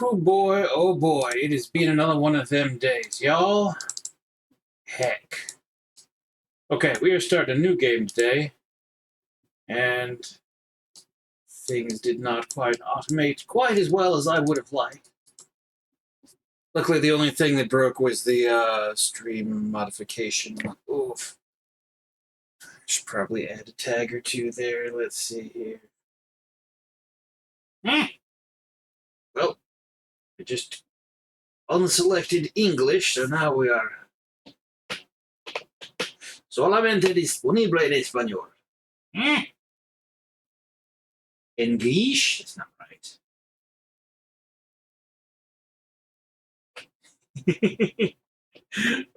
Oh boy, it has been another one of them days, y'all. Heck. Okay, we are starting a new game today, and things did not quite automate quite as well as I would have liked. Luckily, the only thing that broke was the stream modification. Oof. Should probably add a tag or two there. Let's see here. Well, I just unselected English, so now we are solamente disponible en español. English? That's not right.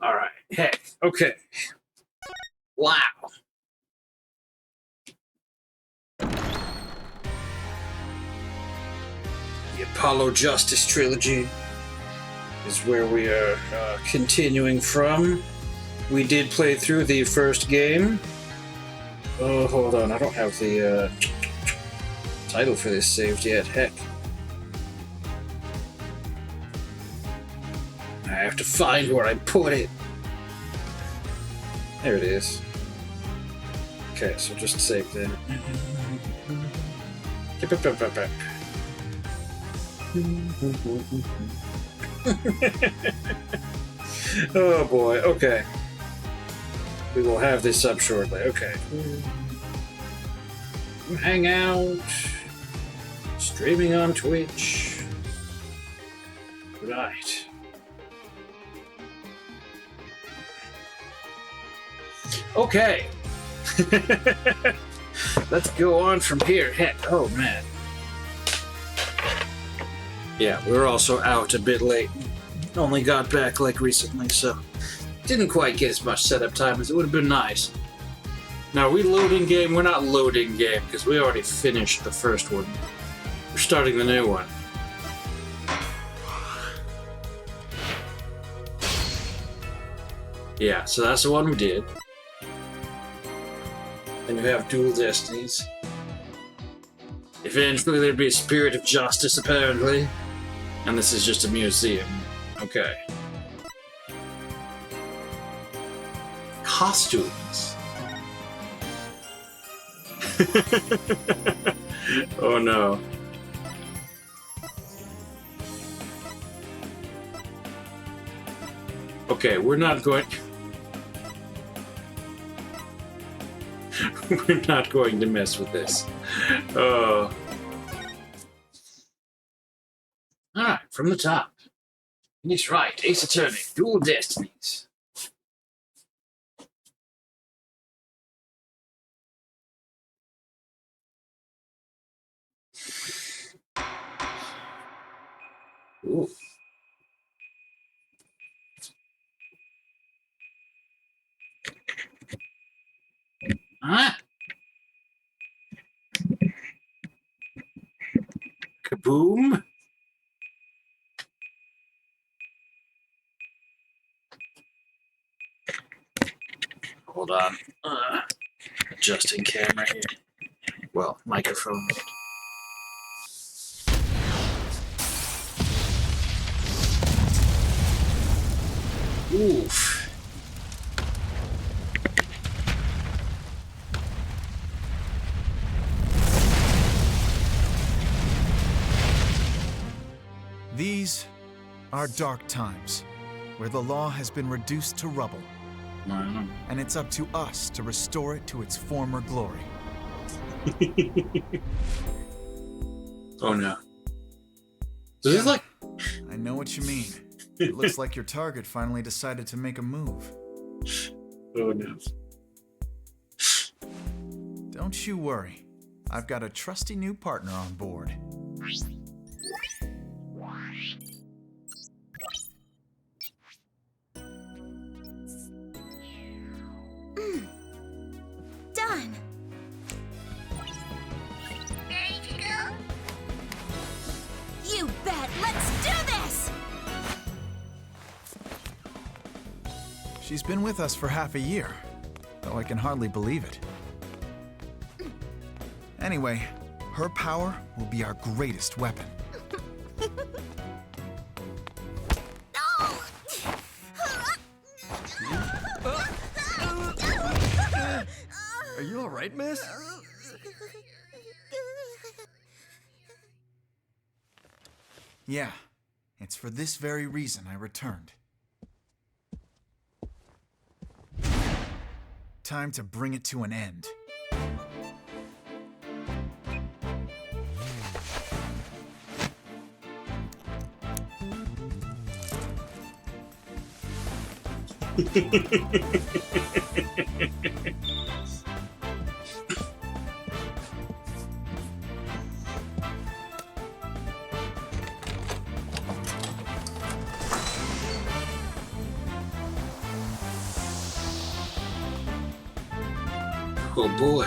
All right. Heck. Okay. Wow. The Apollo Justice Trilogy is where we are continuing from. We did play through the first game. Oh, hold on. I don't have the title for this saved yet. Heck. I have to find where I put it. There it is. Okay, so just save that. Oh boy, okay. We will have this up shortly, okay. Hangout. Streaming on Twitch. Right. Okay. Let's go on from here. Heck, oh man. Yeah, we were also out a bit late. Only got back like recently, so didn't quite get as much setup time as it would have been nice. Now, are we loading game? We're not loading game because we already finished the first one. We're starting the new one. Yeah, so that's the one we did. Then you have Dual Destinies. Eventually there'd be a Spirit of Justice, apparently. And this is just a museum. Okay. Costumes. Oh no. Okay, we're not going... We're not going to mess with this. Oh. Alright, from the top. That's right, Ace Attorney, Dual Destinies. Ooh. Huh? Kaboom. Hold on. Adjusting camera here. Well, microphone. Oof. These are dark times, where the law has been reduced to rubble. And it's up to us to restore it to its former glory. Oh no. So this is like... I know what you mean. It looks like your target finally decided to make a move. Oh no. Don't you worry. I've got a trusty new partner on board. Done. Ready to go? You bet. Let's do this. She's been with us for half a year, though I can hardly believe it. Anyway, her power will be our greatest weapon. Are you alright, miss? Yeah, it's for this very reason I returned. Time to bring it to an end. Oh boy.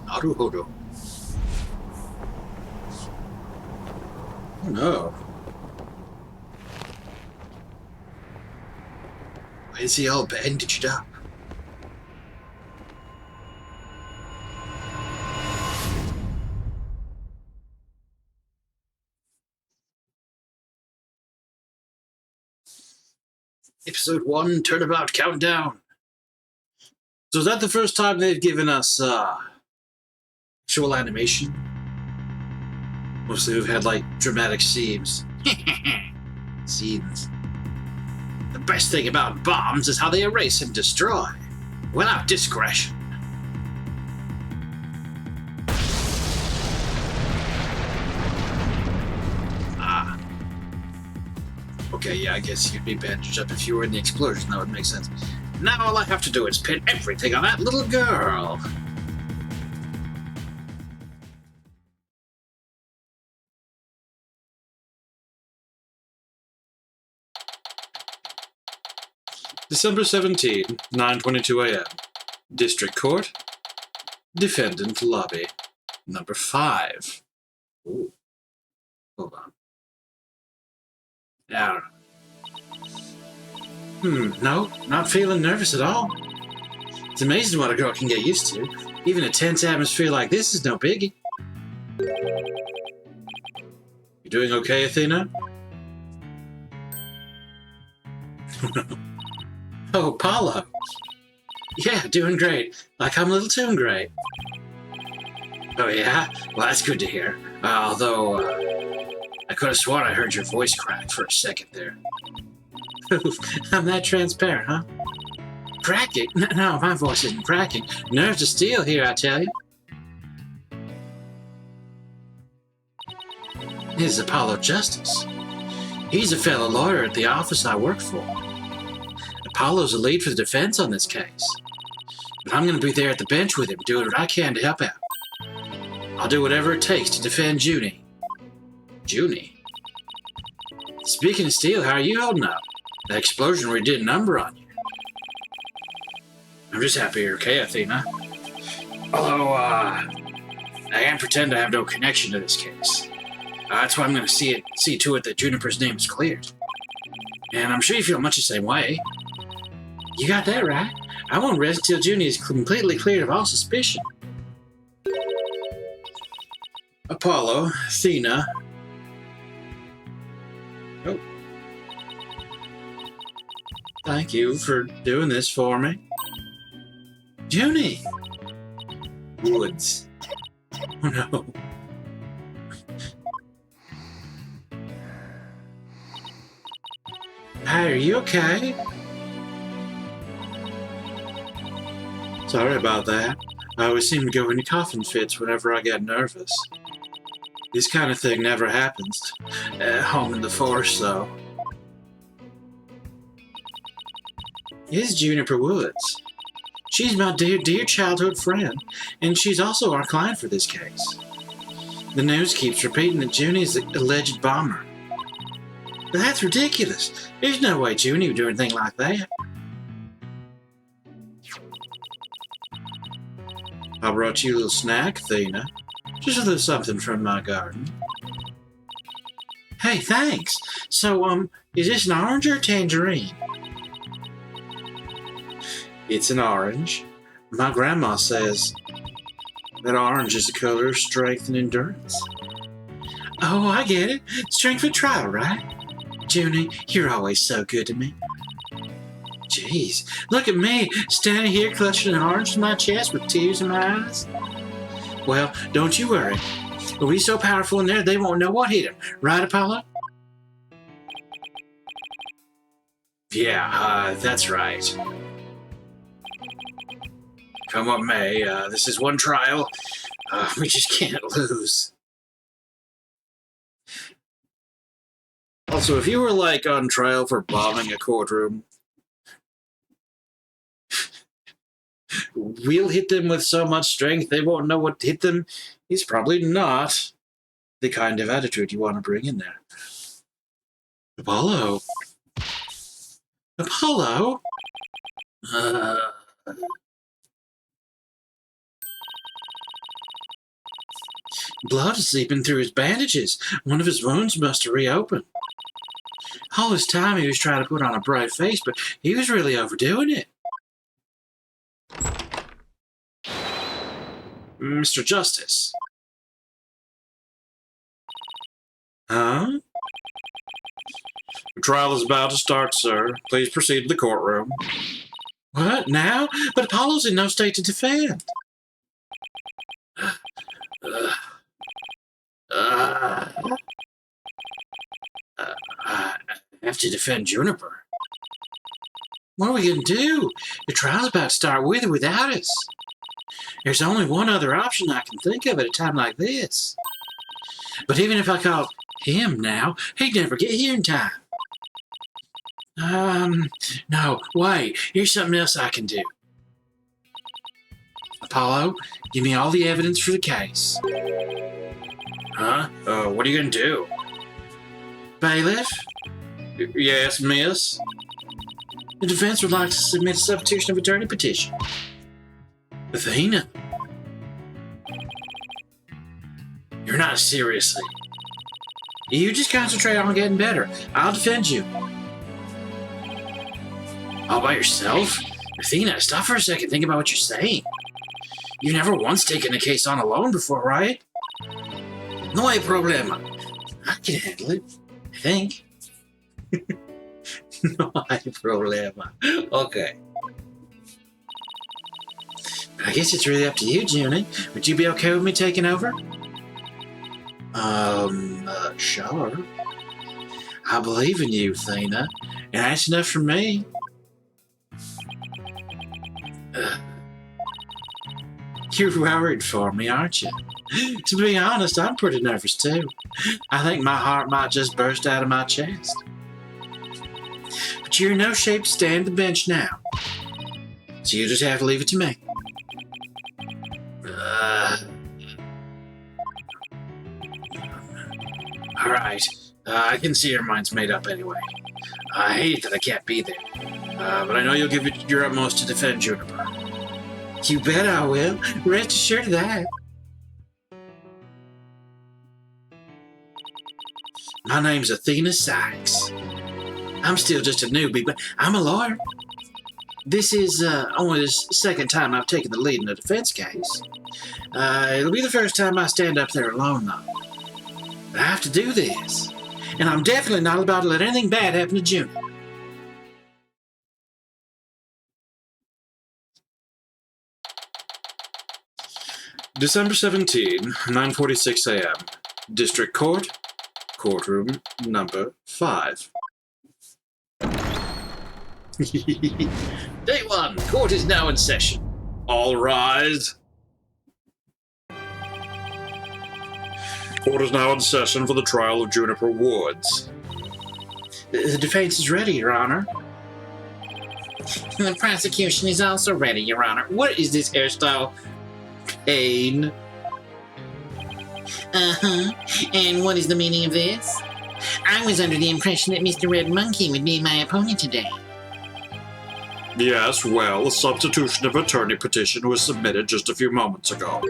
Naruhodo. Oh no. Why is he all bandaged up? Episode 1, Turnabout Countdown. So is that the first time they've given us actual animation? Mostly we've had like dramatic scenes. Scenes. The best thing about bombs is how they erase and destroy, without discretion. Okay, yeah, I guess you'd be bandaged up if you were in the explosion. That would make sense. Now all I have to do is pin everything on that little girl. December 17, 9:22 a.m. District Court. Defendant Lobby. Number 5. Ooh. Hold on. I don't know. No, not feeling nervous at all. It's amazing what a girl can get used to. Even a tense atmosphere like this is no biggie. You doing okay, Athena? Oh, Apollo. Yeah, doing great. Like I'm a little too great. Oh yeah? Well, that's good to hear. Although, I could have sworn I heard your voice crack for a second there. I'm that transparent, huh? Cracking? No, my voice isn't cracking. Nerves of steel here, I tell you. This is Apollo Justice. He's a fellow lawyer at the office I work for. Apollo's the lead for the defense on this case. But I'm going to be there at the bench with him, doing what I can to help out. I'll do whatever it takes to defend Junie. Junie? Speaking of steel, how are you holding up? That explosion really did a number on you. I'm just happy you're okay, Athena. Although, I can't pretend I have no connection to this case. That's why I'm going to see to it that Juniper's name is cleared. And I'm sure you feel much the same way. You got that right. I won't rest till Junie is completely cleared of all suspicion. Apollo, Athena. Oh. Thank you for doing this for me. Junie! Woods. Oh no. Hey, are you okay? Sorry about that. I always seem to go into coughing fits whenever I get nervous. This kind of thing never happens at home in the forest, though. It's Juniper Woods. She's my dear childhood friend, and she's also our client for this case. The news keeps repeating that Junie's the alleged bomber. But that's ridiculous. There's no way Junie would do anything like that. I brought you a little snack, Athena. Just a little something from my garden. Hey, thanks. So, is this an orange or a tangerine? It's an orange. My grandma says that orange is the color of strength and endurance. Oh, I get it. Strength for trial, right? Junie, you're always so good to me. Jeez, look at me, standing here clutching an orange to my chest with tears in my eyes. Well, don't you worry. We'll be so powerful in there they won't know what hit him. Right, Apollo? Yeah, that's right. Come what may, this is one trial. We just can't lose. Also, if you were, like, on trial for bombing a courtroom, we'll hit them with so much strength they won't know what hit them. He's probably not the kind of attitude you want to bring in there. Apollo? Apollo? Blood is seeping through his bandages. One of his wounds must have reopened. All this time he was trying to put on a bright face, but he was really overdoing it. Mr. Justice. Huh? The trial is about to start, sir. Please proceed to the courtroom. What, now? But Apollo's in no state to defend. I have to defend Juniper. What are we going to do? The trial's about to start with or without us. There's only one other option I can think of at a time like this. But even if I called him now, he'd never get here in time. No, wait. Here's something else I can do. Apollo, give me all the evidence for the case. Huh? What are you going to do? Bailiff? Yes, miss? The defense would like to submit a substitution of attorney petition. Athena? You're not seriously. You just concentrate on getting better. I'll defend you. All by yourself? Athena, stop for a second. Think about what you're saying. You've never once taken a case on alone before, right? No hay problema. I can handle it. I think. No hay problema. Okay. But I guess it's really up to you, Junie. Would you be okay with me taking over? Sure. I believe in you, Athena. And that's enough for me. You're worried for me, aren't you? To be honest, I'm pretty nervous too. I think my heart might just burst out of my chest. But you're in no shape to stand the bench now. So you just have to leave it to me. Alright. I can see your mind's made up anyway. I hate that I can't be there. But I know you'll give it your utmost to defend Juniper. You bet I will. Rest assured of that. My name's Athena Sykes. I'm still just a newbie, but I'm a lawyer. This is only the second time I've taken the lead in a defense case. It'll be the first time I stand up there alone, though. But I have to do this. And I'm definitely not about to let anything bad happen to Junie. December 17, 9:46 a.m. District Court, courtroom number 5. Day 1, court is now in session. All rise. Court is now in session for the trial of Juniper Woods. The defense is ready, Your Honor. The prosecution is also ready, Your Honor. What is this hairstyle? Pain. And what is the meaning of this? I was under the impression that Mr. Red Monkey would be my opponent today. Yes, well, a substitution of attorney petition was submitted just a few moments ago.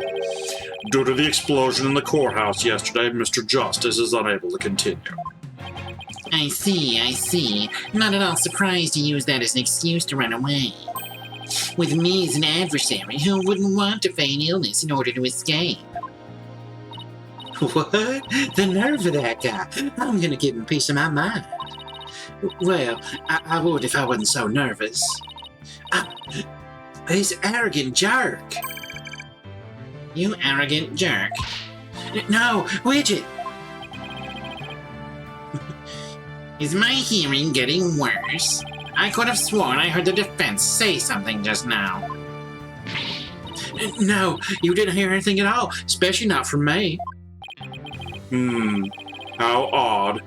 Due to the explosion in the courthouse yesterday, Mr. Justice is unable to continue. I see. Not at all surprised to use that as an excuse to run away. With me as an adversary, who wouldn't want to feign illness in order to escape? What? The nerve of that guy. I'm gonna give him a piece of my mind. Well, I would if I wasn't so nervous. He's an arrogant jerk. You arrogant jerk. No, Widget! Is my hearing getting worse? I could have sworn I heard the defense say something just now. No, you didn't hear anything at all, especially not from me. How odd.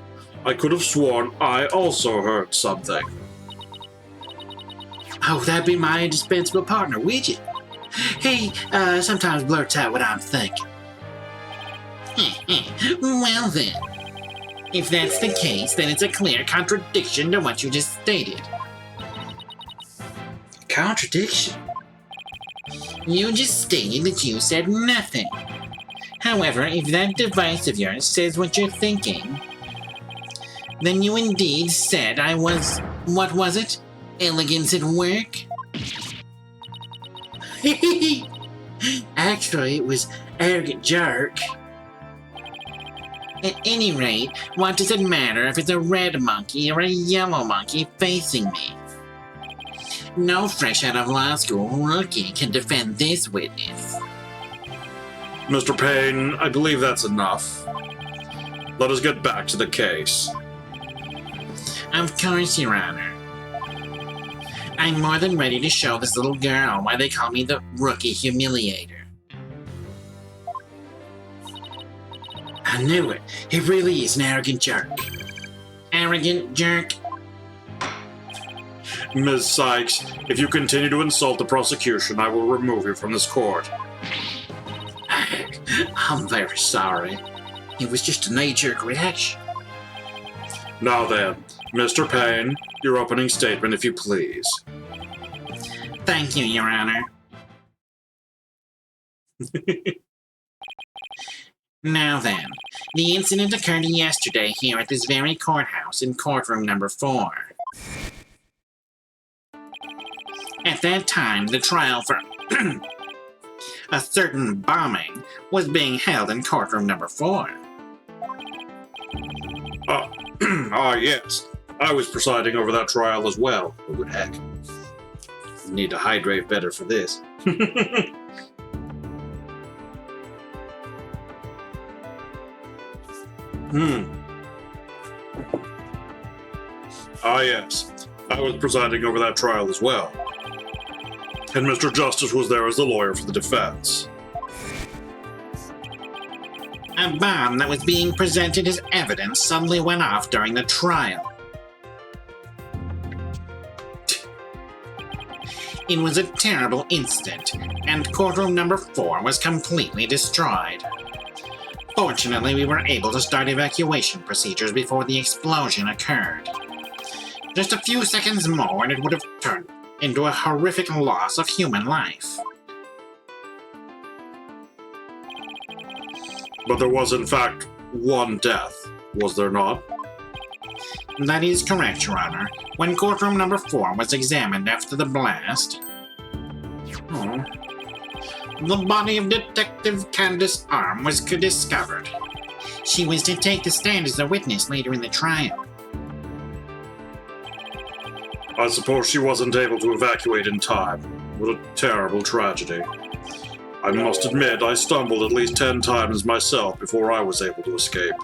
I could have sworn I also heard something. Oh, that'd be my indispensable partner, Widget. He sometimes blurts out what I'm thinking. Well then, if that's the case, then it's a clear contradiction to what you just stated. Contradiction? You just stated that you said nothing. However, if that device of yours says what you're thinking, then you indeed said I was, what was it? Elegance at work? Actually, it was arrogant jerk. At any rate, what does it matter if it's a red monkey or a yellow monkey facing me? No fresh out of law school rookie can defend this witness. Mr. Payne, I believe that's enough. Let us get back to the case. Of course, Your Honor. I'm more than ready to show this little girl why they call me the Rookie Humiliator. I knew it. He really is an arrogant jerk. Arrogant jerk? Ms. Sykes, if you continue to insult the prosecution, I will remove you from this court. I'm very sorry. It was just a knee-jerk reaction. Now then, Mr. Payne, your opening statement, if you please. Thank you, Your Honor. Now then, the incident occurred yesterday here at this very courthouse in courtroom number 4. At that time, the trial for a certain bombing was being held in courtroom number 4. Yes. I was presiding over that trial as well. Oh, good heck. Need to hydrate better for this. Yes. I was presiding over that trial as well. And Mr. Justice was there as the lawyer for the defense. A bomb that was being presented as evidence suddenly went off during the trial. It was a terrible incident, and courtroom number 4 was completely destroyed. Fortunately, we were able to start evacuation procedures before the explosion occurred. Just a few seconds more and it would have turned into a horrific loss of human life. But there was, in fact, one death, was there not? That is correct, Your Honor. When courtroom number 4 was examined after the blast, the body of Detective Candace Arm was discovered. She was to take the stand as a witness later in the trial. I suppose she wasn't able to evacuate in time. What a terrible tragedy. I must admit, I stumbled at least 10 times myself before I was able to escape.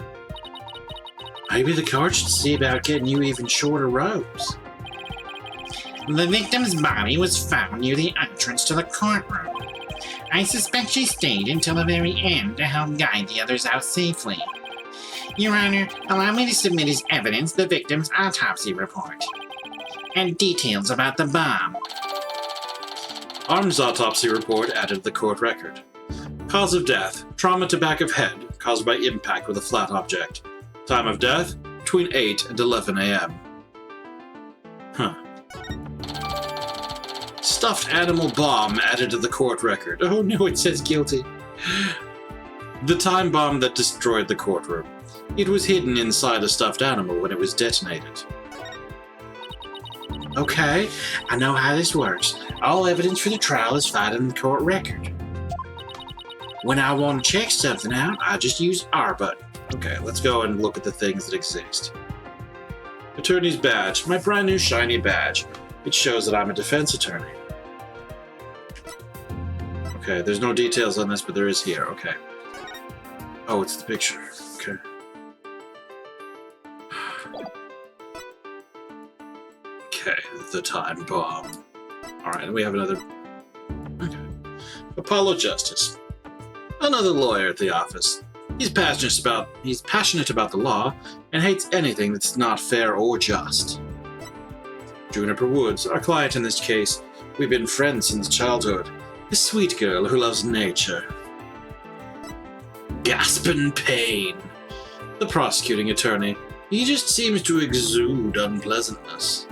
Maybe the court should see about getting you even shorter ropes. The victim's body was found near the entrance to the courtroom. I suspect she stayed until the very end to help guide the others out safely. Your Honor, allow me to submit as evidence the victim's autopsy report and details about the bomb. Arm's autopsy report added to the court record. Cause of death, trauma to back of head, caused by impact with a flat object. Time of death, between 8 and 11 a.m. Stuffed animal bomb added to the court record. Oh no, it says guilty. The time bomb that destroyed the courtroom. It was hidden inside a stuffed animal when it was detonated. Okay, I know how this works. All evidence for the trial is filed in the court record. When I want to check something out, I just use R button. Okay, let's go and look at the things that exist. Attorney's badge. My brand new shiny badge. It shows that I'm a defense attorney. Okay, there's no details on this, but there is here. Okay. Oh, it's the picture. Okay. Okay, the time bomb. Alright, we have another... Okay. Apollo Justice. Another lawyer at the office. He's passionate about the law and hates anything that's not fair or just. Juniper Woods, our client in this case. We've been friends since childhood. A sweet girl who loves nature. Gasping pain. The prosecuting attorney. He just seems to exude unpleasantness.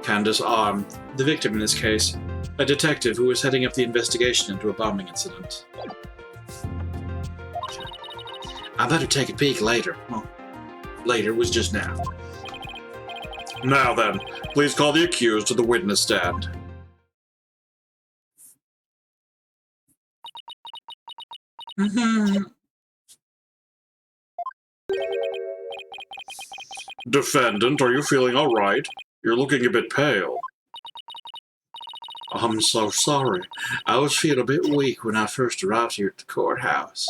Candace Arm, the victim in this case. A detective who was heading up the investigation into a bombing incident. I better take a peek later. Well, later was just now. Now then, please call the accused to the witness stand. Defendant, are you feeling all right? You're looking a bit pale. I'm so sorry. I was feeling a bit weak when I first arrived here at the courthouse.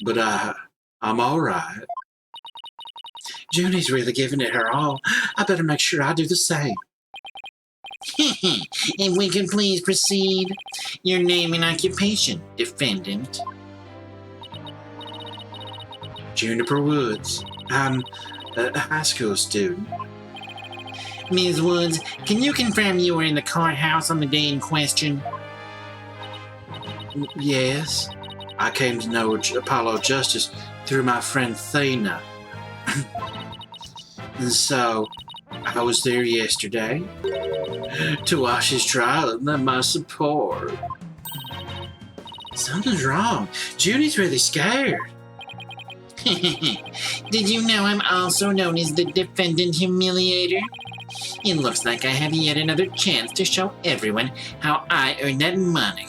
But I'm all right. Junie's really giving it her all. I better make sure I do the same. If we could please proceed. Your name and occupation, defendant. Juniper Woods. I'm a high school student. Ms. Woods, can you confirm you were in the courthouse on the day in question? Yes. I came to know Apollo Justice through my friend Thena. And so, I was there yesterday to watch his trial and lend my support. Something's wrong. Judy's really scared. Did you know I'm also known as the Defendant Humiliator? It looks like I have yet another chance to show everyone how I earned that money.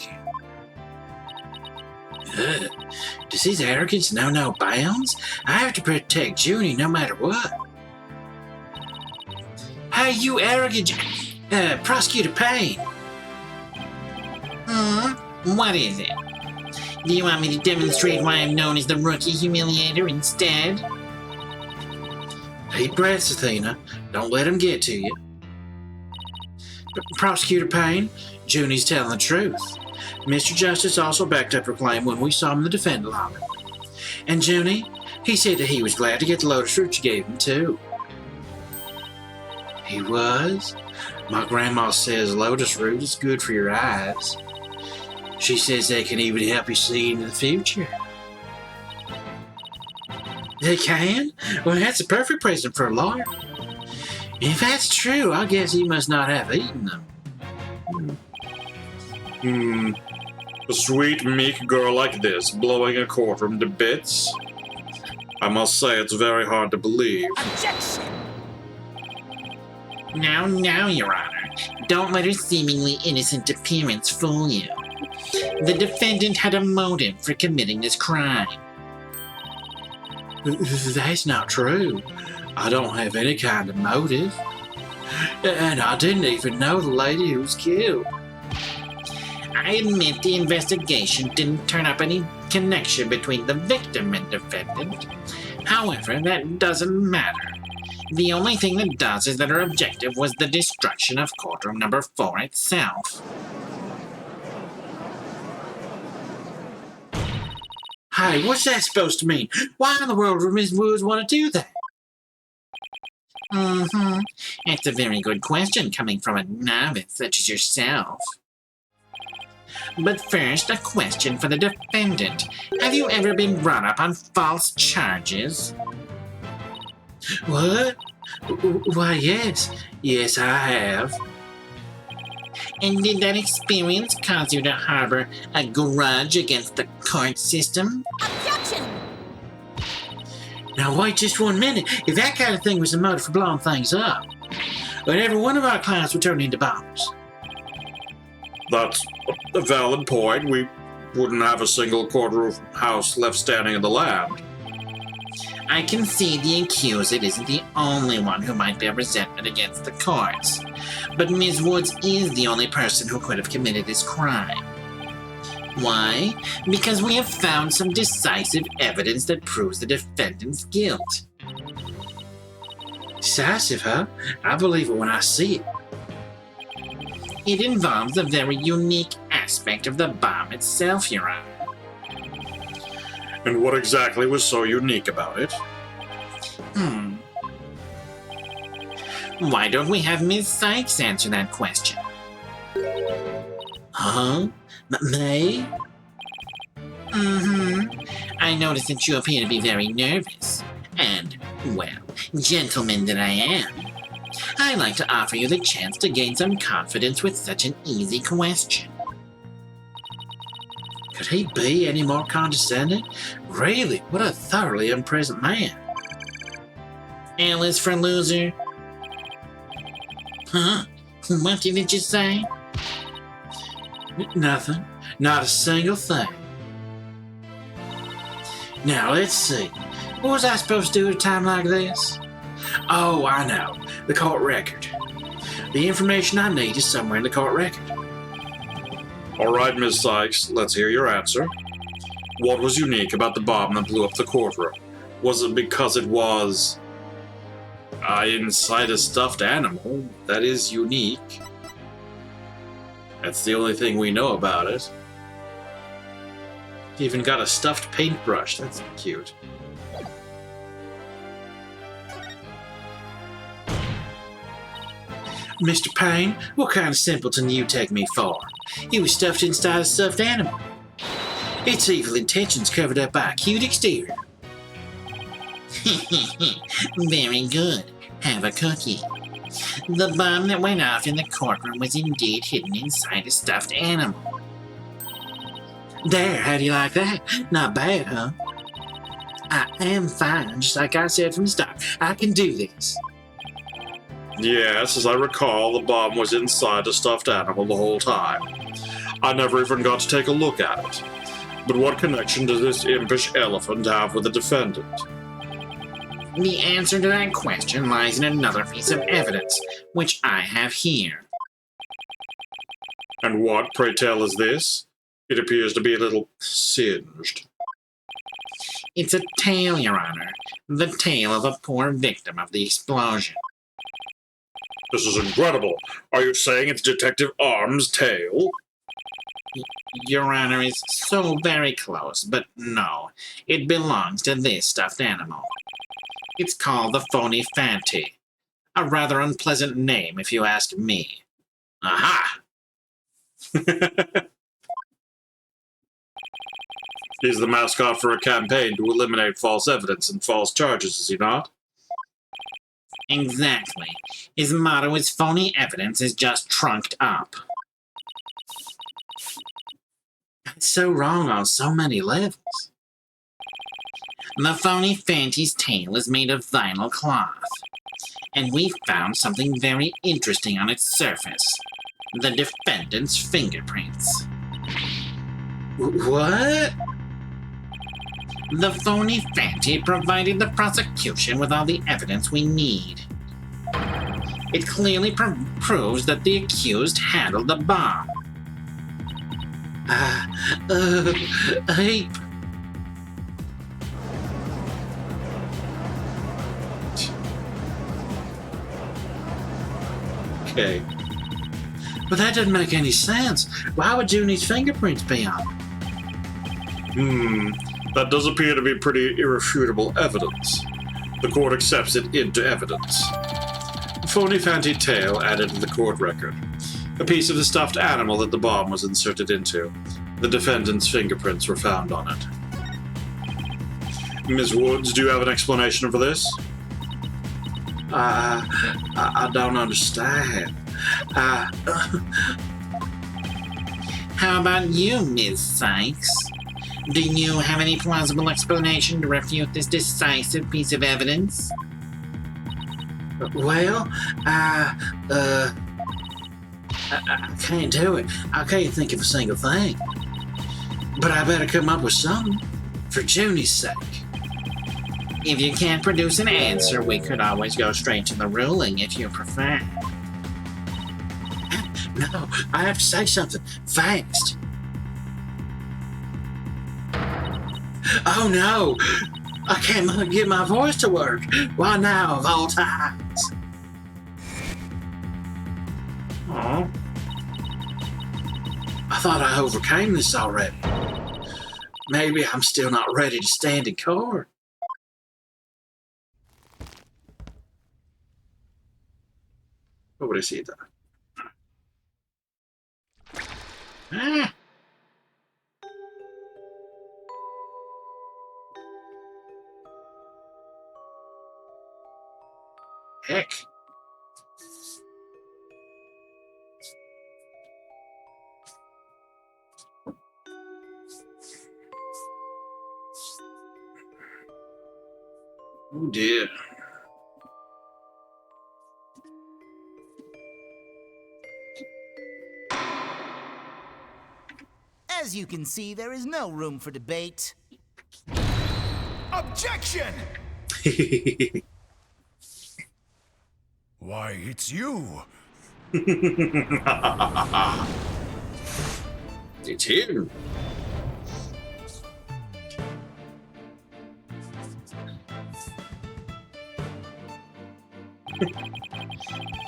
Does his arrogance know no bounds? I have to protect Junie no matter what. Hey, you arrogant Prosecutor Payne. What is it? Do you want me to demonstrate why I'm known as the Rookie Humiliator instead? Deep breaths, Athena. Don't let him get to you. But Prosecutor Payne, Junie's telling the truth. Mr. Justice also backed up her claim when we saw him in the defendant lobby. And Junie, he said that he was glad to get the lotus fruit you gave him, too. He was? My grandma says lotus root is good for your eyes. She says they can even help you see into the future. They can? Well, that's a perfect present for a lawyer. If that's true, I guess he must not have eaten them. A sweet, meek girl like this, blowing a courtroom to bits? I must say it's very hard to believe. Objection! Now, Your Honor. Don't let her seemingly innocent appearance fool you. The defendant had a motive for committing this crime. That's not true. I don't have any kind of motive. And I didn't even know the lady who was killed. I admit the investigation didn't turn up any connection between the victim and defendant. However, that doesn't matter. The only thing that does is that her objective was the destruction of courtroom number 4 itself. Hey, what's that supposed to mean? Why in the world would Ms. Woods want to do that? That's a very good question coming from a novice such as yourself. But first, a question for the defendant. Have you ever been brought up on false charges? What? Why, yes. Yes, I have. And did that experience cause you to harbor a grudge against the court system? Objection! Now wait just 1 minute. If that kind of thing was the motive for blowing things up, but every one of our clients were turned into bombers. That's a valid point. We wouldn't have a single courtroom house left standing in the land. I can see the accused isn't the only one who might bear resentment against the courts, but Ms. Woods is the only person who could have committed this crime. Why? Because we have found some decisive evidence that proves the defendant's guilt. Decisive, huh? I believe it when I see it. It involves a very unique aspect of the bomb itself, Your Honor. And what exactly was so unique about it? Why don't we have Ms. Sykes answer that question? Huh? May? I notice that you appear to be very nervous. And, well, gentleman that I am, I'd like to offer you the chance to gain some confidence with such an easy question. Could he be any more condescending? Really, what a thoroughly unpleasant man. L is for loser. Huh? What did you say? Nothing. Not a single thing. Now, let's see. What was I supposed to do at a time like this? Oh, I know. The court record. The information I need is somewhere in the court record. All right, Ms. Sykes, let's hear your answer. What was unique about the bomb that blew up the courtroom? Was it because it was inside a stuffed animal? That is unique. That's the only thing we know about it. He even got a stuffed paintbrush. That's cute. Mr. Payne, what kind of simpleton do you take me for? He was stuffed inside a stuffed animal. Its evil intentions covered up by a cute exterior. Very good. Have a cookie. The bomb that went off in the courtroom was indeed hidden inside a stuffed animal. There, how do you like that? Not bad, huh? I am fine, just like I said from the start. I can do this. Yes, as I recall, the bomb was inside a stuffed animal the whole time. I never even got to take a look at it. But what connection does this impish elephant have with the defendant? The answer to that question lies in another piece of evidence, which I have here. And what, pray tell, is this? It appears to be a little singed. It's a tale, Your Honor. The tale of a poor victim of the explosion. This is incredible. Are you saying it's Detective Arm's tale? Your Honor is so very close, but no. It belongs to this stuffed animal. It's called the Phony Fanty. A rather unpleasant name, if you ask me. Aha! He's the mascot for a campaign to eliminate false evidence and false charges, is he not? Exactly. His motto is phony evidence is just trunked up. That's so wrong on so many levels. The Phony Fanty's tail is made of vinyl cloth. And we found something very interesting on its surface. The defendant's fingerprints. What? The Phony Fanty provided the prosecution with all the evidence we need. It clearly proves that the accused handled the bomb. Ape. Okay. But that doesn't make any sense. Why would Junie's fingerprints be on it? That does appear to be pretty irrefutable evidence. The court accepts it into evidence. Phony Fanty tail added to the court record. A piece of the stuffed animal that the bomb was inserted into. The defendant's fingerprints were found on it. Ms. Woods, do you have an explanation for this? I don't understand. How about you, Ms. Sykes? Do you have any plausible explanation to refute this decisive piece of evidence? Well, I can't do it. I can't think of a single thing. But I better come up with something, for Junie's sake. If you can't produce an answer, we could always go straight to the ruling if you prefer. No, I have to say something, fast. Oh no! I can't get my voice to work. Why now, of all times? Oh. I thought I overcame this already. Maybe I'm still not ready to stand in court. What would I see there? Ah. Heck. Oh dear. As you can see, there is no room for debate. Objection! Why, it's you. It's him.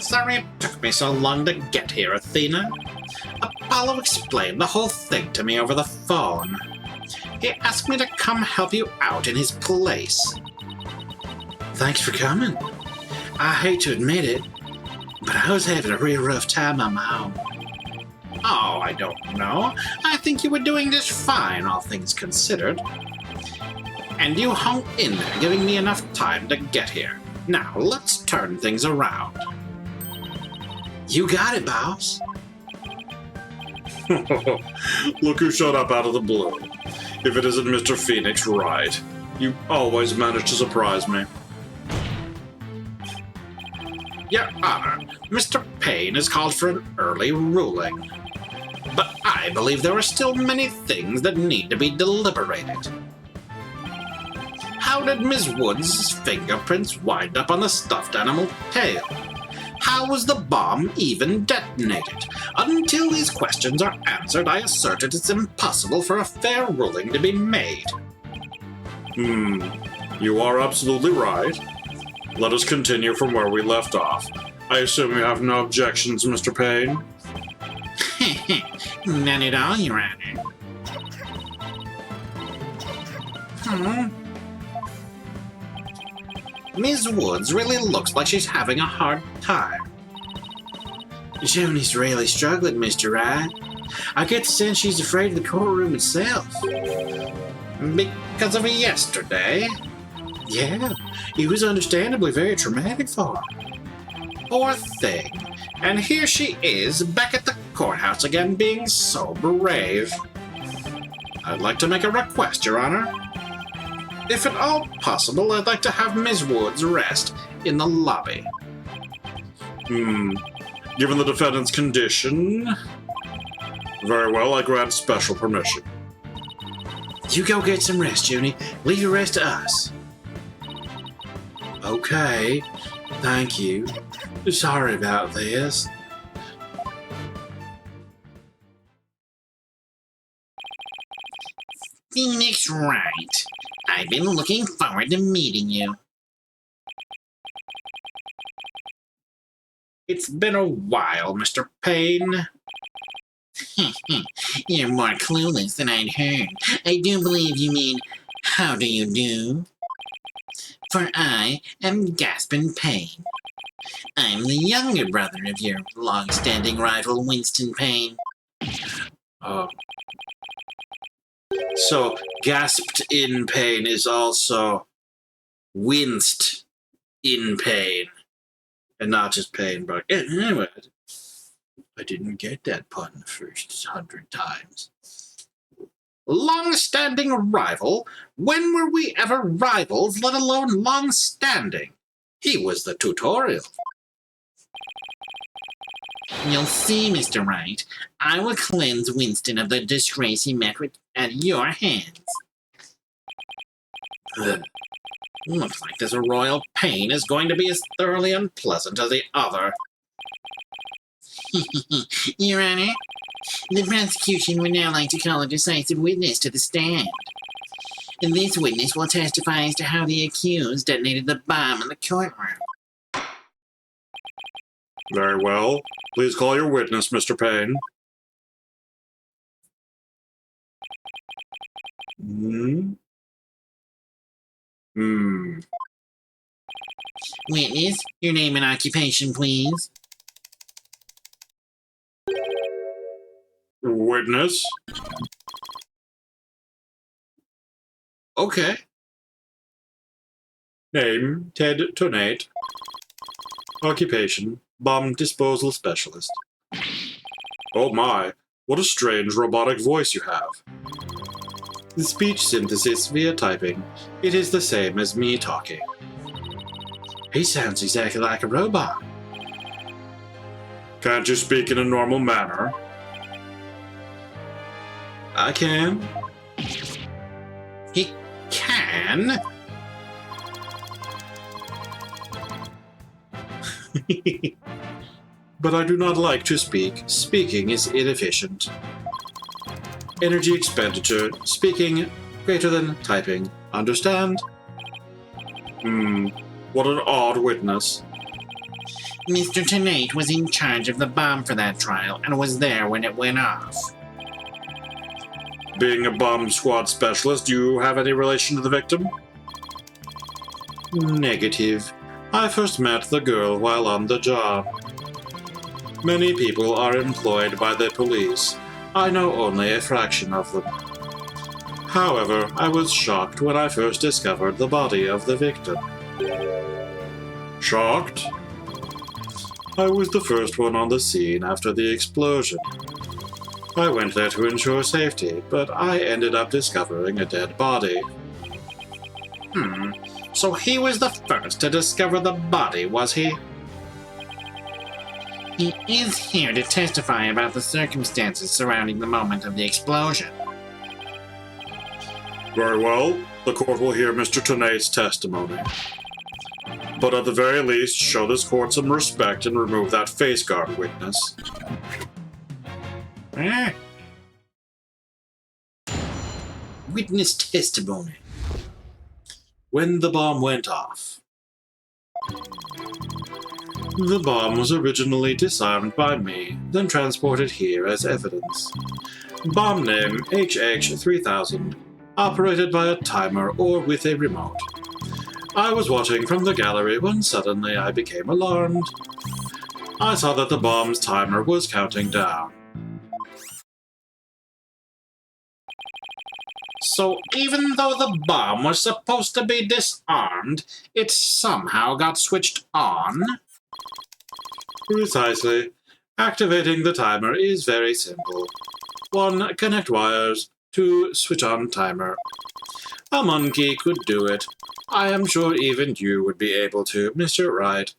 Sorry it took me so long to get here, Athena. Apollo explained the whole thing to me over the phone. He asked me to come help you out in his place. Thanks for coming. I hate to admit it, but I was having a real rough time on my own. Oh, I don't know. I think you were doing just fine, all things considered. And you hung in there, giving me enough time to get here. Now, let's turn things around. You got it, boss. Look who showed up out of the blue. If it isn't Mr. Phoenix, right. You always manage to surprise me. Your Honor, Mr. Payne has called for an early ruling. But I believe there are still many things that need to be deliberated. How did Ms. Woods' fingerprints wind up on the stuffed animal tail? How was the bomb even detonated? Until these questions are answered, I asserted it's impossible for a fair ruling to be made. You are absolutely right. Let us continue from where we left off. I assume you have no objections, Mr. Payne? None at all, Your Honor. Ms. Woods really looks like she's having a hard time. Junie's really struggling, Mr. Wright. I get the sense she's afraid of the courtroom itself. Because of yesterday? Yeah, it was understandably very traumatic for her. Poor thing. And here she is, back at the courthouse again, being so brave. I'd like to make a request, Your Honor. If at all possible, I'd like to have Ms. Woods rest in the lobby. Given the defendant's condition... Very well, I grant special permission. You go get some rest, Junie. Leave the rest to us. Okay, thank you. Sorry about this. Phoenix Wright. I've been looking forward to meeting you. It's been a while, Mr. Payne. You're more clueless than I'd heard. I do believe you mean, how do you do? For I am Gaspin Payne. I'm the younger brother of your long-standing rival, Winston Payne. So, gasped in pain is also winced in pain. And not just pain, but anyway. I didn't get that pun the first 100 times. Long-standing rival? When were we ever rivals, let alone long-standing? He was the tutorial. You'll see, Mr. Wright. I will cleanse Winston of the disgrace he met with at your hands. Ugh. Looks like this royal pain is going to be as thoroughly unpleasant as the other. Your Honor, the prosecution would now like to call a decisive witness to the stand. This witness will testify as to how the accused detonated the bomb in the courtroom. Very well. Please call your witness, Mr. Payne. Witness, your name and occupation, please. Witness? Okay. Name, Ted Tonate. Occupation, bomb disposal specialist. Oh my, what a strange robotic voice you have. The speech synthesis via typing, it is the same as me talking. He sounds exactly like a robot. Can't you speak in a normal manner? I can. He can? But I do not like to speak. Speaking is inefficient. Energy expenditure. Speaking greater than typing. Understand? What an odd witness. Mr. Tonate was in charge of the bomb for that trial and was there when it went off. Being a bomb squad specialist, do you have any relation to the victim? Negative. I first met the girl while on the job. Many people are employed by the police. I know only a fraction of them. However, I was shocked when I first discovered the body of the victim. Shocked? I was the first one on the scene after the explosion. I went there to ensure safety, but I ended up discovering a dead body. So he was the first to discover the body, was he? He is here to testify about the circumstances surrounding the moment of the explosion. Very well. The court will hear Mr. Tonate's testimony. But at the very least, show this court some respect and remove that face guard witness. Witness testimony. When the bomb went off. The bomb was originally disarmed by me, then transported here as evidence. Bomb name HH3000, operated by a timer or with a remote. I was watching from the gallery when suddenly I became alarmed. I saw that the bomb's timer was counting down. So even though the bomb was supposed to be disarmed, it somehow got switched on? Precisely. Activating the timer is very simple. 1. Connect wires. 2. Switch on timer. A monkey could do it. I am sure even you would be able to, Mr. Wright.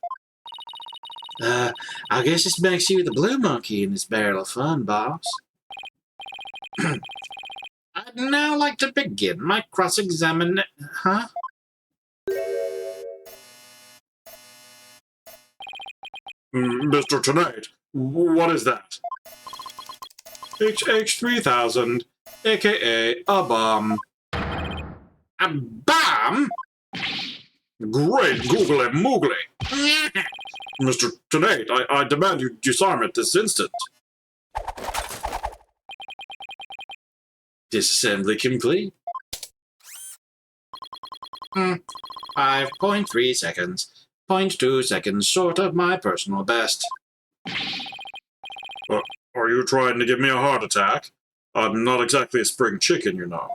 I guess this makes you the blue monkey in this barrel of fun, boss. I'd now like to begin my cross-examination. Huh? Mr. Tonate, what is that? HH3000, aka a bomb. A bomb? Great googly moogly. Mr. Tonate, I demand you disarm it this instant. Disassembly complete. 5.3 seconds. 0.2 seconds short of my personal best. Are you trying to give me a heart attack? I'm not exactly a spring chicken, you know.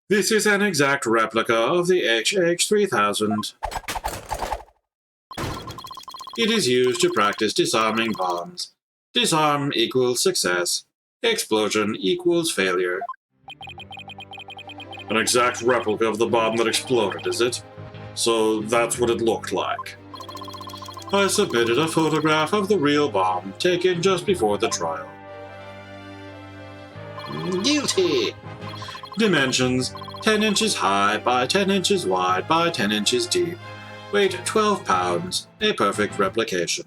This is an exact replica of the HH3000. It is used to practice disarming bombs. Disarm equals success. Explosion equals failure. An exact replica of the bomb that exploded, is it? So that's what it looked like. I submitted a photograph of the real bomb taken just before the trial. Guilty! Dimensions: 10 inches high by 10 inches wide by 10 inches deep. Weight 12 pounds. A perfect replication.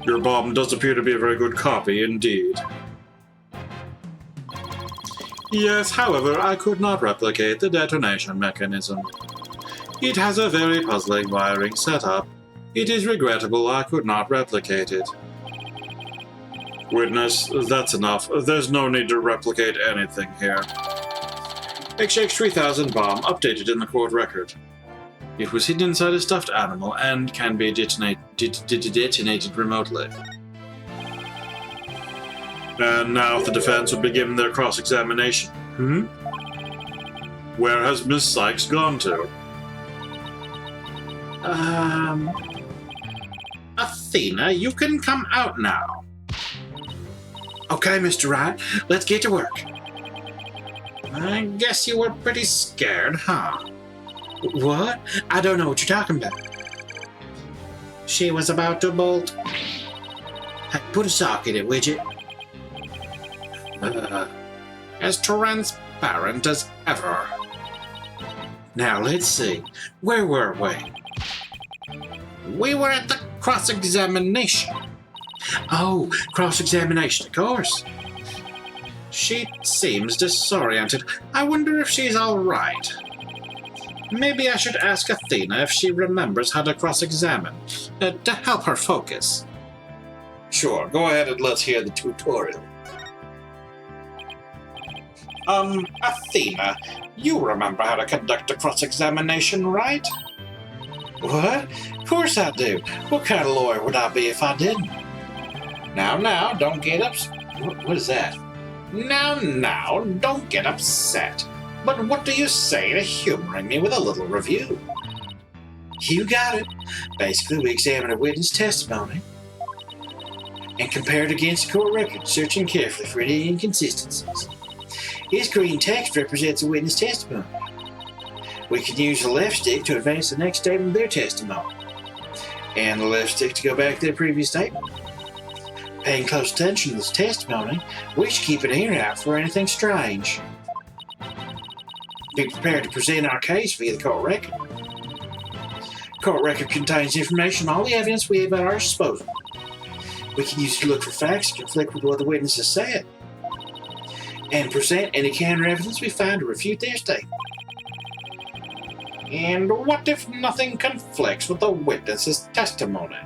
Your bomb does appear to be a very good copy indeed. Yes, however, I could not replicate the detonation mechanism. It has a very puzzling wiring setup. It is regrettable I could not replicate it. Witness, that's enough. There's no need to replicate anything here. XX3000 bomb updated in the court record. It was hidden inside a stuffed animal and can be detonated remotely. And now the defense would begin their cross-examination. Where has Miss Sykes gone to? Athena, you can come out now. Okay, Mr. Wright, let's get to work. I guess you were pretty scared, huh? What? I don't know what you're talking about. She was about to bolt. Hey, put a sock in it, widget. As transparent as ever. Now, let's see. Where were we? We were at the cross-examination. Oh, cross-examination, of course. She seems disoriented. I wonder if she's all right. Maybe I should ask Athena if she remembers how to cross-examine, to help her focus. Sure, go ahead and let's hear the tutorial. Athena, you remember how to conduct a cross-examination, right? What? Of course I do. What kind of lawyer would I be if I didn't? Now, don't get What is that? Now, don't get upset. But what do you say to humoring me with a little review? You got it. Basically, we examine a witness testimony and compare it against the court record, searching carefully for any inconsistencies. This green text represents a witness testimony. We can use the left stick to advance the next statement of their testimony, and the left stick to go back to their previous statement. Paying close attention to this testimony, we should keep an ear out for anything strange. Be prepared to present our case via the court record. Court record contains information on all the evidence we have at our disposal. We can use it to look for facts that conflict with what the witness has said, and present any counter evidence we find to refute their statement. And what if nothing conflicts with the witness's testimony?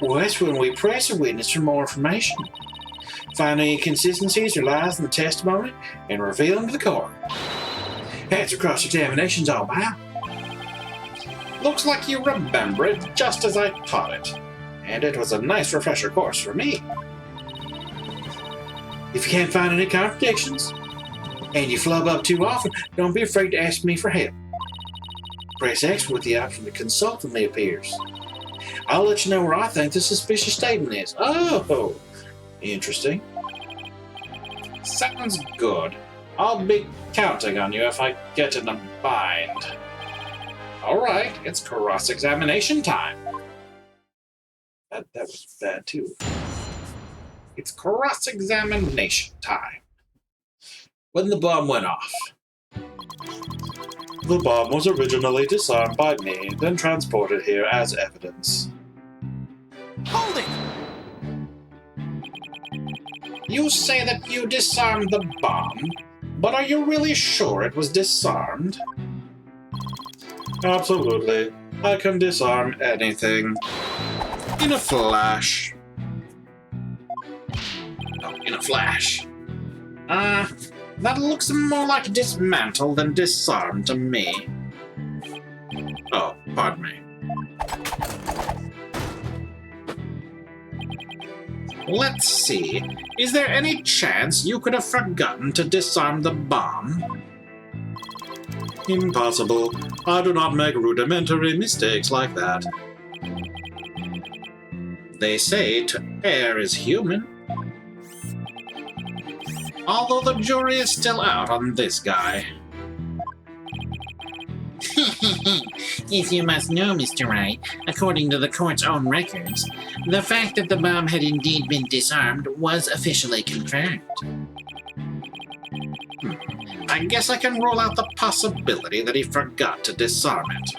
Well, that's when we press a witness for more information, find any inconsistencies or lies in the testimony, and reveal them to the court. That's what cross-examination's all about. Looks like you remember it just as I taught it, and it was a nice refresher course for me. If you can't find any contradictions, and you flub up too often, don't be afraid to ask me for help. Press X with the option to consult when it appears. I'll let you know where I think the suspicious statement is. Oh, interesting. Sounds good. I'll be counting on you if I get in a bind. Alright, it's cross-examination time. That was bad too. It's cross-examination time. When the bomb went off. The bomb was originally disarmed by me, then transported here as evidence. Hold it! You say that you disarmed the bomb, but are you really sure it was disarmed? Absolutely. I can disarm anything. In a flash. Oh, in a flash. That looks more like dismantle than disarm to me. Oh, pardon me. Let's see. Is there any chance you could have forgotten to disarm the bomb? Impossible. I do not make rudimentary mistakes like that. They say to err is human. Although the jury is still out on this guy. If you must know, Mr. Wright, according to the court's own records, the fact that the bomb had indeed been disarmed was officially confirmed. I guess I can rule out the possibility that he forgot to disarm it.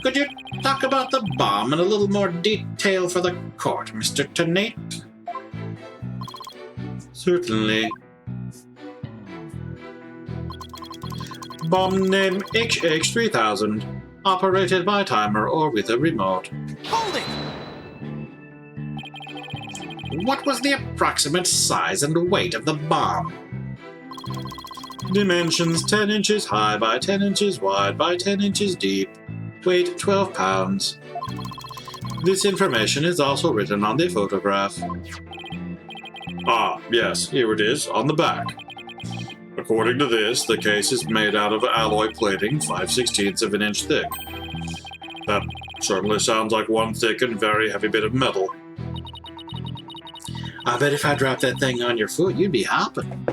Could you talk about the bomb in a little more detail for the court, Mr. Turnabout? Certainly. Bomb name HH3000. Operated by timer or with a remote. Hold it! What was the approximate size and weight of the bomb? Dimensions 10 inches high by 10 inches wide by 10 inches deep. Weight 12 pounds. This information is also written on the photograph. Ah, yes, here it is, on the back. According to this, the case is made out of alloy plating 5/16 of an inch thick. That certainly sounds like one thick and very heavy bit of metal. I bet if I dropped that thing on your foot, you'd be hopping.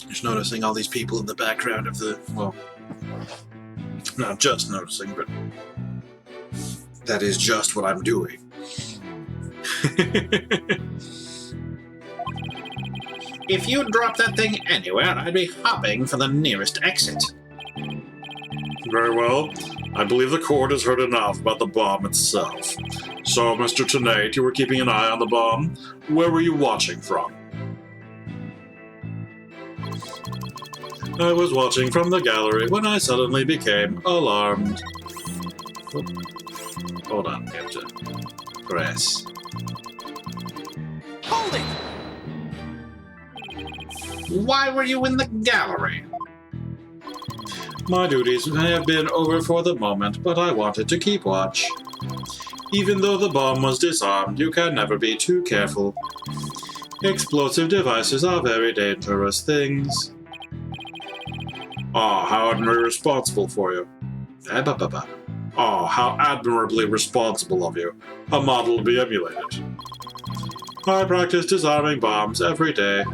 Just noticing all these people in the background of the, well, not just noticing, but that is just what I'm doing. If you dropped that thing anywhere, I'd be hopping for the nearest exit. Very well. I believe the court has heard enough about the bomb itself. So, Mr. Turnabout, you were keeping an eye on the bomb. Where were you watching from? I was watching from the gallery when I suddenly became alarmed. Oh. Hold on, I have to press. Hold it! Why were you in the gallery? My duties may have been over for the moment, but I wanted to keep watch. Even though the bomb was disarmed, you can never be too careful. Explosive devices are very dangerous things. Ah, how admirably responsible for you. Oh, how admirably responsible of you. A model to be emulated. I practice disarming bombs every day.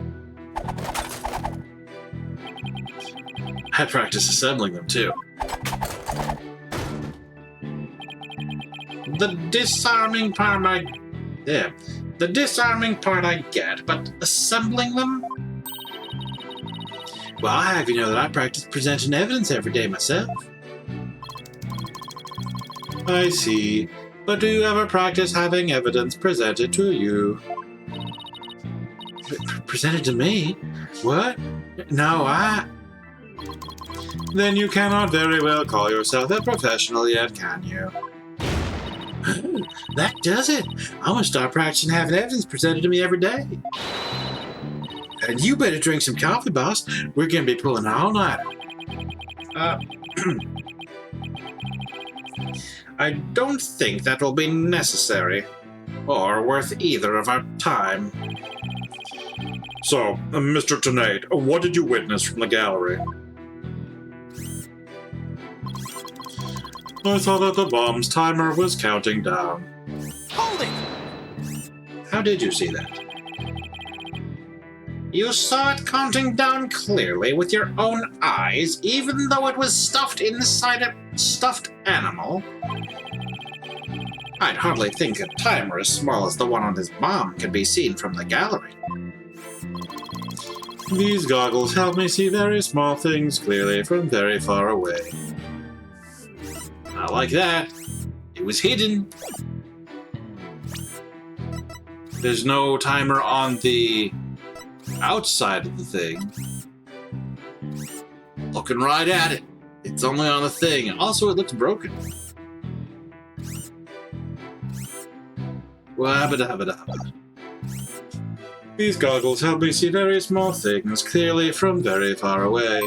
I practice assembling them, too. The disarming part I get, but assembling them? Well, I have you know that I practice presenting evidence every day myself. I see. But do you ever practice having evidence presented to you? Presented to me? What? No, Then you cannot very well call yourself a professional yet, can you? That does it. I'm gonna start practicing having evidence presented to me every day. And you better drink some coffee, boss. We're gonna be pulling all night. I don't think that will be necessary, or worth either of our time. So, Mr. Turnabout, what did you witness from the gallery? I saw that the bomb's timer was counting down. Hold it! How did you see that? You saw it counting down clearly with your own eyes, even though it was stuffed inside a stuffed animal? I'd hardly think a timer as small as the one on his bomb could be seen from the gallery. These goggles help me see very small things clearly from very far away. Not like that. It was hidden. There's no timer on the outside of the thing. Looking right at it. It's only on the thing. Also, it looks broken. Wabba-dabba-dabba. These goggles help me see very small things clearly from very far away.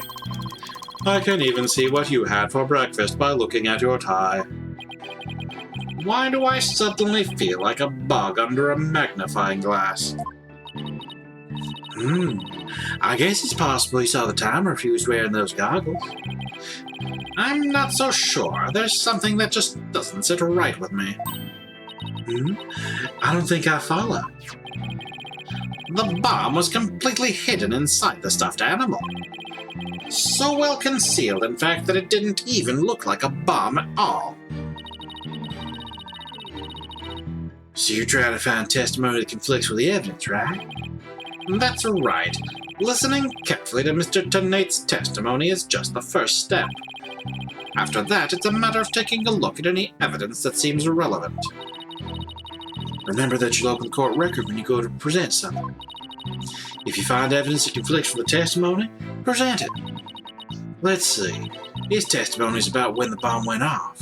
I can even see what you had for breakfast by looking at your tie. Why do I suddenly feel like a bug under a magnifying glass? I guess it's possible he saw the timer if he was wearing those goggles. I'm not so sure. There's something that just doesn't sit right with me. Hmm? I don't think I follow. The bomb was completely hidden inside the stuffed animal. So well concealed, in fact, that it didn't even look like a bomb at all. So you're trying to find testimony that conflicts with the evidence, right? That's right. Listening carefully to Mr. Turnabout's testimony is just the first step. After that, it's a matter of taking a look at any evidence that seems relevant. Remember that you'll open the court record when you go to present something. If you find evidence that conflicts with the testimony, present it. Let's see. His testimony is about when the bomb went off.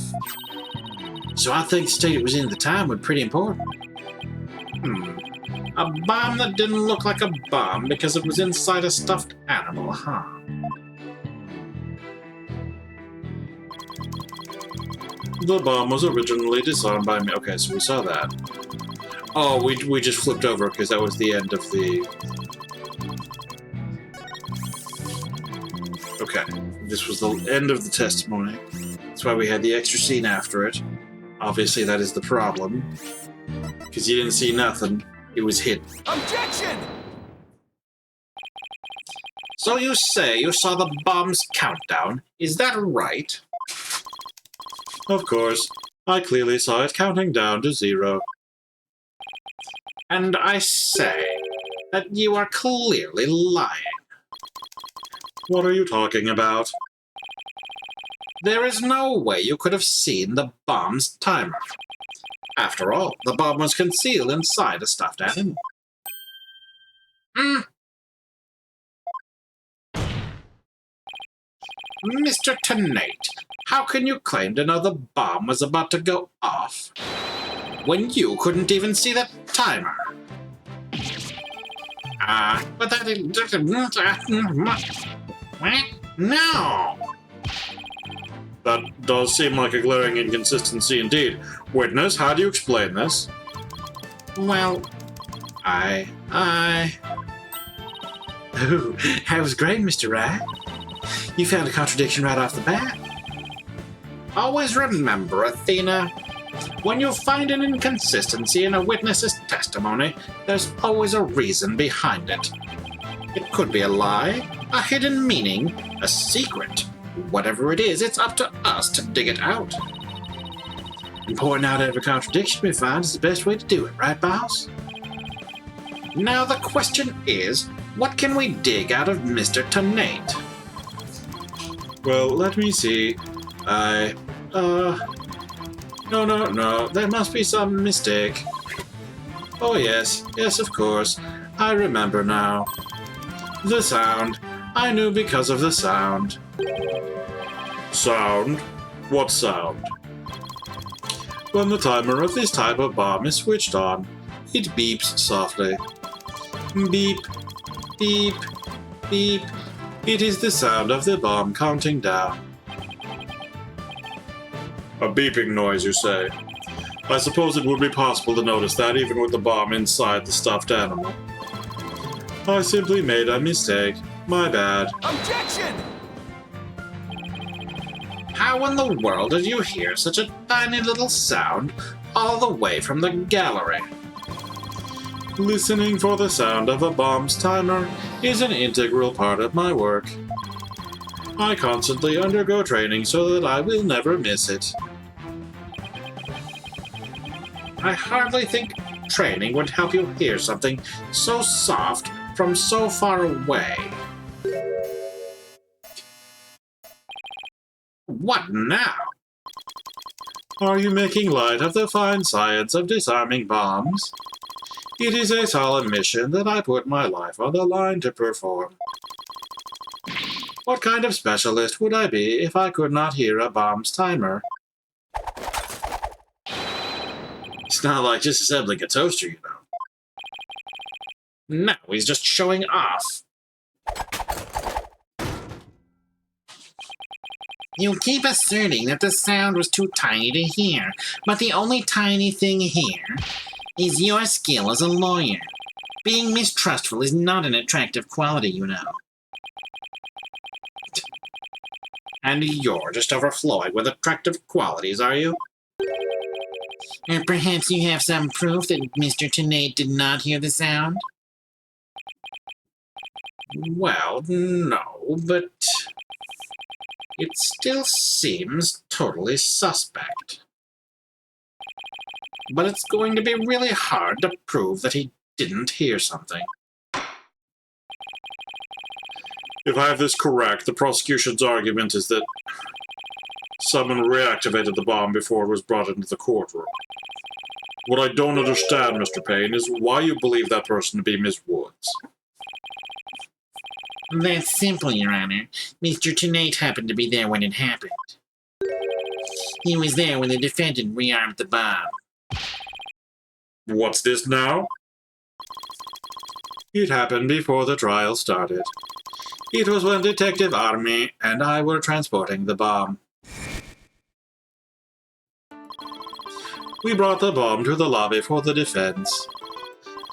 So I think the state it was in at the time was pretty important. A bomb that didn't look like a bomb because it was inside a stuffed animal, huh? The bomb was originally designed by me. Okay, so we saw that. Oh, we just flipped over because that was the end of the... Okay, this was the end of the testimony. That's why we had the extra scene after it. Obviously, that is the problem. Because you didn't see nothing. It was hidden. Objection! So you say you saw the bomb's countdown. Is that right? Of course. I clearly saw it counting down to 0. And I say that you are clearly lying. What are you talking about? There is no way you could have seen the bomb's timer. After all, the bomb was concealed inside a stuffed animal. Mr. Turnabout, how can you claim to know the bomb was about to go off when you couldn't even see the timer? But that... No! That does seem like a glaring inconsistency indeed. Witness, how do you explain this? Well, Ooh, that was great, Mr. Wright. You found a contradiction right off the bat. Always remember, Athena, when you find an inconsistency in a witness's testimony, there's always a reason behind it. It could be a lie, a hidden meaning, a secret. Whatever it is, it's up to us to dig it out. And pointing out every contradiction we find is the best way to do it, right, boss? Now the question is, what can we dig out of Mr. Turnabout? Well, let me see. No, there must be some mistake. Oh yes, of course. I remember now. The sound. I knew because of the sound. Sound? What sound? When the timer of this type of bomb is switched on, it beeps softly. Beep, beep, beep. It is the sound of the bomb counting down. A beeping noise, you say? I suppose it would be possible to notice that even with the bomb inside the stuffed animal. I simply made a mistake. My bad. Objection! How in the world did you hear such a tiny little sound all the way from the gallery? Listening for the sound of a bomb's timer is an integral part of my work. I constantly undergo training so that I will never miss it. I hardly think training would help you hear something so soft from so far away. What now? Are you making light of the fine science of disarming bombs? It is a solemn mission that I put my life on the line to perform. What kind of specialist would I be if I could not hear a bomb's timer? It's not like just assembling a toaster, you know. No, he's just showing off. You keep asserting that the sound was too tiny to hear, but the only tiny thing here is your skill as a lawyer. Being mistrustful is not an attractive quality, you know. And you're just overflowing with attractive qualities, are you? Or perhaps you have some proof that Mr. Tennate did not hear the sound? Well, no, but it still seems totally suspect. But it's going to be really hard to prove that he didn't hear something. If I have this correct, the prosecution's argument is that someone reactivated the bomb before it was brought into the courtroom. What I don't understand, Mr. Payne, is why you believe that person to be Ms. Woods. That's simple, Your Honor. Mr. Tennate happened to be there when it happened. He was there when the defendant rearmed the bomb. What's this now? It happened before the trial started. It was when Detective Army and I were transporting the bomb. We brought the bomb to the lobby for the defense.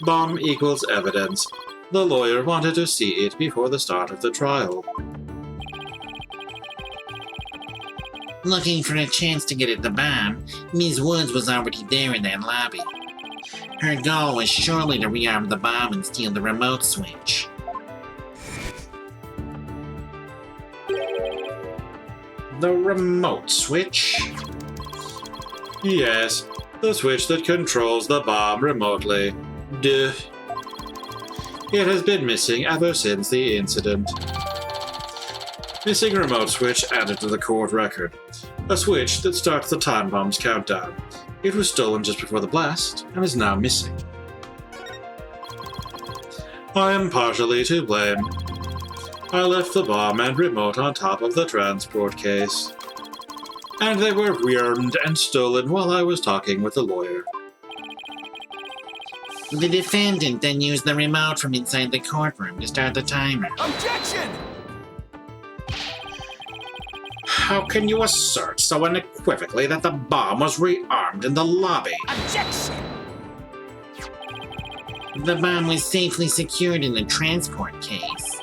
Bomb equals evidence. The lawyer wanted to see it before the start of the trial. Looking for a chance to get at the bomb, Ms. Woods was already there in that lobby. Her goal was surely to rearm the bomb and steal the remote switch. The remote switch? Yes, the switch that controls the bomb remotely. Duh. It has been missing ever since the incident. Missing remote switch added to the court record. A switch that starts the time bomb's countdown. It was stolen just before the blast and is now missing. I am partially to blame. I left the bomb and remote on top of the transport case. And they were rearmed and stolen while I was talking with the lawyer. The defendant then used the remote from inside the courtroom to start the timer. Objection! How can you assert so unequivocally that the bomb was rearmed in the lobby? Objection! The bomb was safely secured in the transport case.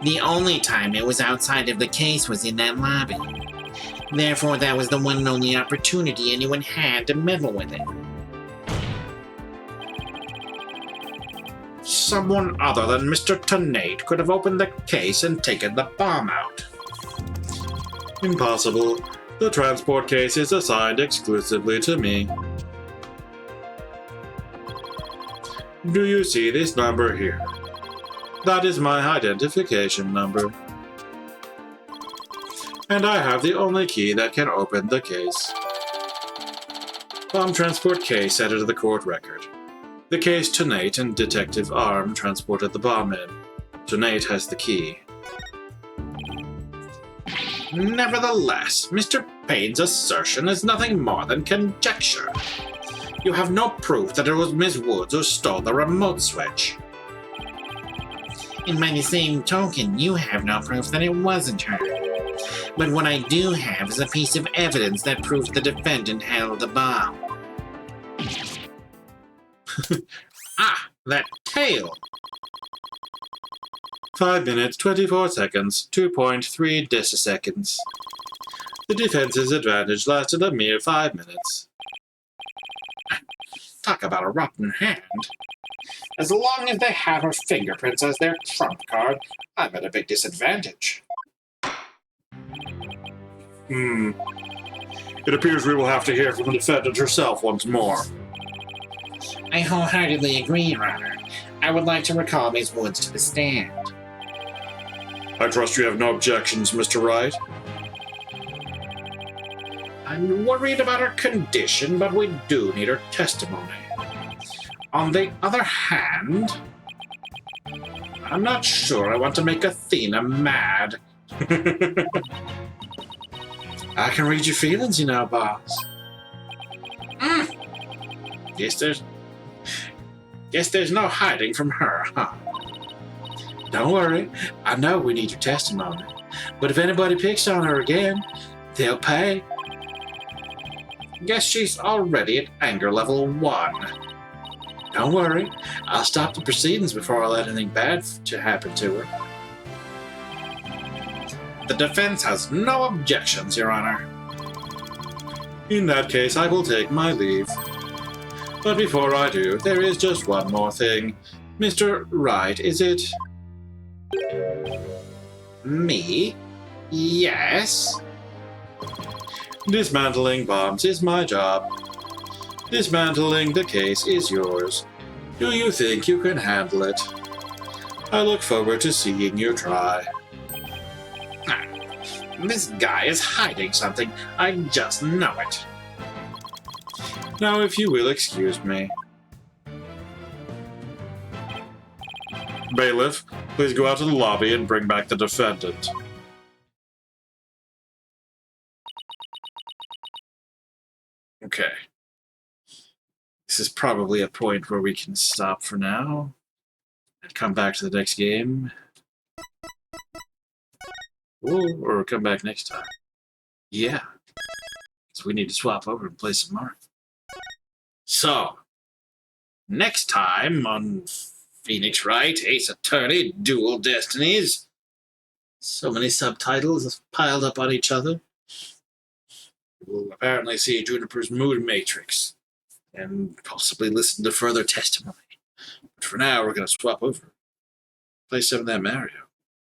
The only time it was outside of the case was in that lobby. Therefore, that was the one and only opportunity anyone had to meddle with it. Someone other than Mr. Tennate could have opened the case and taken the bomb out. Impossible. The transport case is assigned exclusively to me. Do you see this number here? That is my identification number. And I have the only key that can open the case. Bomb transport case added to the court record. The case Tennate and Detective Arm transported the bomb in. Tennate has the key. Nevertheless, Mr. Payne's assertion is nothing more than conjecture. You have no proof that it was Ms. Woods who stole the remote switch. And by the same token, you have no proof that it wasn't her. But what I do have is a piece of evidence that proves the defendant held the bomb. Ah, that tail! 5 minutes, 24 seconds, 2.3 deciseconds. The defense's advantage lasted a mere 5 minutes. Talk about a rotten hand. As long as they have her fingerprints as their trump card, I'm at a big disadvantage. It appears we will have to hear from the defendant herself once more. I wholeheartedly agree, Your Honor. I would like to recall Ms. Woods to the stand. I trust you have no objections, Mr. Wright. I'm worried about her condition, but we do need her testimony. On the other hand, I'm not sure I want to make Athena mad. I can read your feelings, you know, boss. Guess there's no hiding from her, huh? Don't worry, I know we need your testimony. But if anybody picks on her again, they'll pay. Guess she's already at anger level 1. Don't worry, I'll stop the proceedings before I let anything bad happen to her. The defense has no objections, Your Honor. In that case, I will take my leave. But before I do, there is just one more thing. Mr. Wright, is it? Me? Yes? Dismantling bombs is my job. Dismantling the case is yours. Do you think you can handle it? I look forward to seeing you try. This guy is hiding something. I just know it. Now, if you will excuse me. Bailiff, please go out to the lobby and bring back the defendant. Okay. This is probably a point where we can stop for now and come back to the next game. Ooh, or come back next time. Yeah. So we need to swap over and play some more. So, next time on Phoenix Wright, Ace Attorney, Dual Destinies. So many subtitles piled up on each other. We'll apparently see Juniper's mood matrix and possibly listen to further testimony. But for now, we're going to swap over. Play some of that Mario.